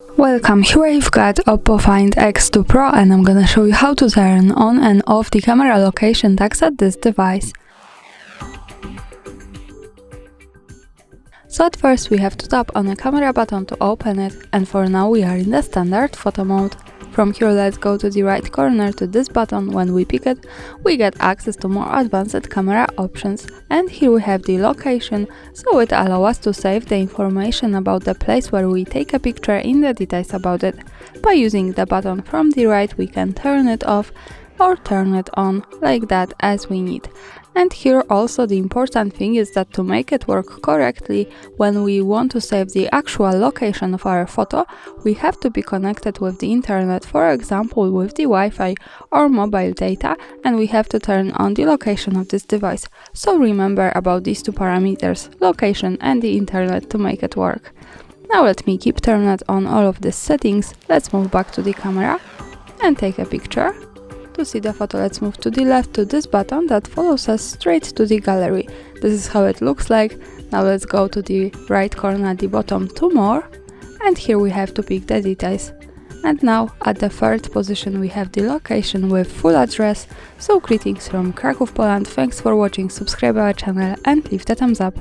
Welcome, here I've got OPPO Find X2 Pro and I'm gonna show you how to turn on and off the camera location tags at this device. So at first we have to tap on the camera button to open it, and for now we are in the standard photo mode. From here let's go to the right corner to this button. When we pick it, we get access to more advanced camera options, and here we have the location, so it allows us to save the information about the place where we take a picture in the details about it. By using the button from the right we can turn it off or turn it on like that as we need. And here also the important thing is that to make it work correctly, when we want to save the actual location of our photo, we have to be connected with the internet, for example with the Wi-Fi or mobile data, and we have to turn on the location of this device. So remember about these two parameters, location and the internet, to make it work. Now let me keep turned on all of these settings. Let's move back to the camera and take a picture. To see the photo, let's move to the left to this button that follows us straight to the gallery. This is how it looks like. Now let's go to the right corner at the bottom to more, and here we have to pick the details. And now at the third position we have the location with full address. So greetings from Kraków, Poland. Thanks for watching, subscribe our channel and leave the thumbs up.